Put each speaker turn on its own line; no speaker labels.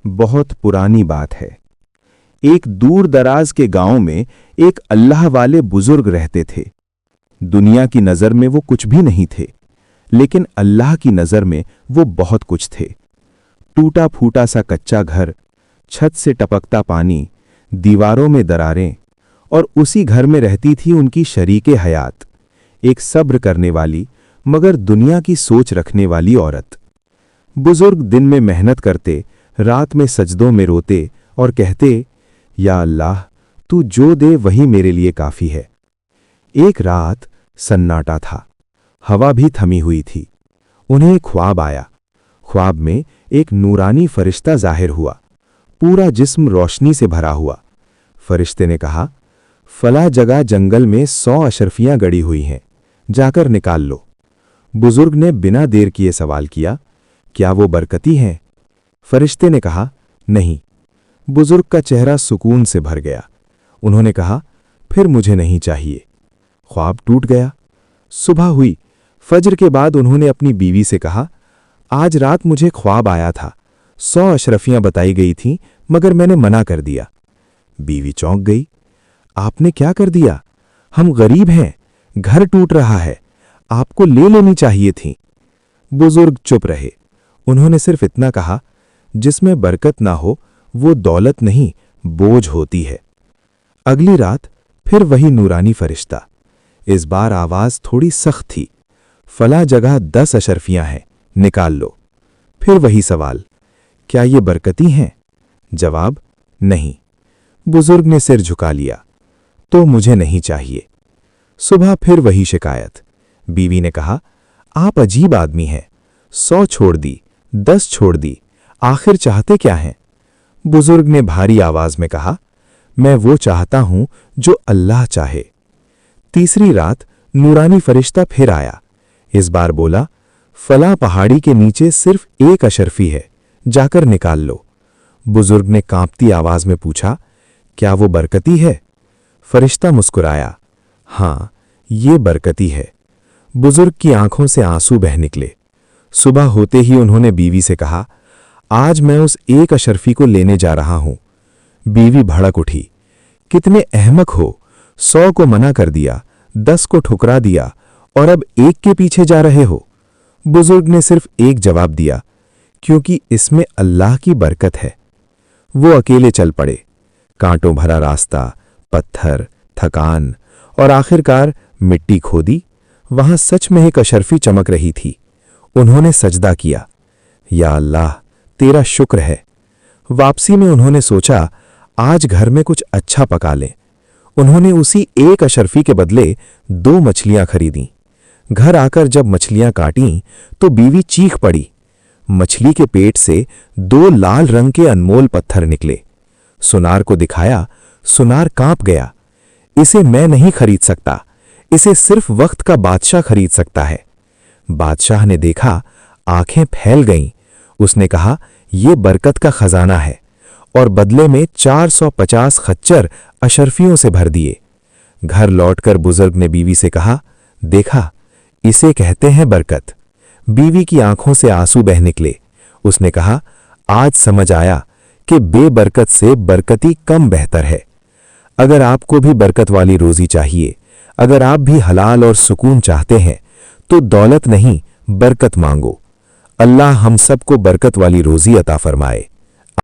बहुत पुरानी बात है। एक दूर दराज के गांव में एक अल्लाह वाले बुजुर्ग रहते थे। दुनिया की नजर में वो कुछ भी नहीं थे, लेकिन अल्लाह की नजर में वो बहुत कुछ थे। टूटा फूटा सा कच्चा घर, छत से टपकता पानी, दीवारों में दरारें, और उसी घर में रहती थी उनकी शरीके हयात, एक सब्र करने वाली मगर दुनिया की सोच रखने वाली औरत। बुजुर्ग दिन में मेहनत करते, रात में सजदों में रोते और कहते, या अल्लाह, तू जो दे वही मेरे लिए काफी है। एक रात सन्नाटा था, हवा भी थमी हुई थी। उन्हें एक ख्वाब आया। ख्वाब में एक नूरानी फरिश्ता जाहिर हुआ, पूरा जिस्म रोशनी से भरा हुआ। फरिश्ते ने कहा, फला जगह जंगल में 100 अशरफियां गड़ी हुई हैं, जाकर निकाल लो। बुजुर्ग ने बिना देर किए सवाल किया, क्या वो बरकती हैं? फरिश्ते ने कहा, नहीं। बुजुर्ग का चेहरा सुकून से भर गया। उन्होंने कहा, फिर मुझे नहीं चाहिए। ख्वाब टूट गया। सुबह हुई। फज्र के बाद उन्होंने अपनी बीवी से कहा, आज रात मुझे ख्वाब आया था, 100 अशरफियां बताई गई थीं, मगर मैंने मना कर दिया। बीवी चौंक गई। आपने क्या कर दिया? हम गरीब हैं, घर टूट रहा है, आपको ले लेनी चाहिए थी। बुजुर्ग चुप रहे। उन्होंने सिर्फ इतना कहा, जिसमें बरकत ना हो वो दौलत नहीं, बोझ होती है। अगली रात फिर वही नूरानी फरिश्ता। इस बार आवाज थोड़ी सख्त थी, फला जगह 10 अशरफियां हैं, निकाल लो। फिर वही सवाल, क्या ये बरकती हैं? जवाब, नहीं। बुजुर्ग ने सिर झुका लिया, तो मुझे नहीं चाहिए। सुबह फिर वही शिकायत। बीवी ने कहा, आप अजीब आदमी हैं, 100 छोड़ दी, 10 छोड़ दी, आखिर चाहते क्या हैं? बुजुर्ग ने भारी आवाज में कहा, मैं वो चाहता हूं जो अल्लाह चाहे। तीसरी रात नूरानी फरिश्ता फिर आया। इस बार बोला, फला पहाड़ी के नीचे सिर्फ 1 अशरफी है, जाकर निकाल लो। बुजुर्ग ने कांपती आवाज में पूछा, क्या वो बरकती है? फरिश्ता मुस्कुराया, हां, ये बरकती है। बुजुर्ग की आंखों से आंसू बह निकले। सुबह होते ही उन्होंने बीवी से कहा, आज मैं उस 1 अशरफी को लेने जा रहा हूं। बीवी भड़क उठी, कितने अहमक हो, 100 को मना कर दिया, 10 को ठुकरा दिया और अब 1 के पीछे जा रहे हो। बुजुर्ग ने सिर्फ एक जवाब दिया, क्योंकि इसमें अल्लाह की बरकत है। वो अकेले चल पड़े। कांटों भरा रास्ता, पत्थर, थकान और आखिरकार मिट्टी खोदी। वहां सच में एक अशरफी चमक रही थी। उन्होंने सजदा किया, या अल्लाह, तेरा शुक्र है। वापसी में उन्होंने सोचा, आज घर में कुछ अच्छा पका लें। उन्होंने उसी 1 अशरफी के बदले 2 मछलियां खरीदी। घर आकर जब मछलियां काटीं तो बीवी चीख पड़ी। मछली के पेट से 2 लाल रंग के अनमोल पत्थर निकले। सुनार को दिखाया। सुनार कांप गया। इसे मैं नहीं खरीद सकता, इसे सिर्फ वक्त का बादशाह खरीद सकता है। बादशाह ने देखा, आंखें फैल गईं। उसने कहा, यह बरकत का खजाना है, और बदले में 450 खच्चर अशरफियों से भर दिए। घर लौटकर बुजुर्ग ने बीवी से कहा, देखा, इसे कहते हैं बरकत। बीवी की आंखों से आंसू बह निकले। उसने कहा, आज समझ आया कि बेबरकत से बरकती कम बेहतर है। अगर आपको भी बरकत वाली रोजी चाहिए, अगर आप भी हलाल और सुकून चाहते हैं, तो दौलत नहीं, बरकत मांगो। अल्लाह हम सबको बरकत वाली रोजी अता फरमाए।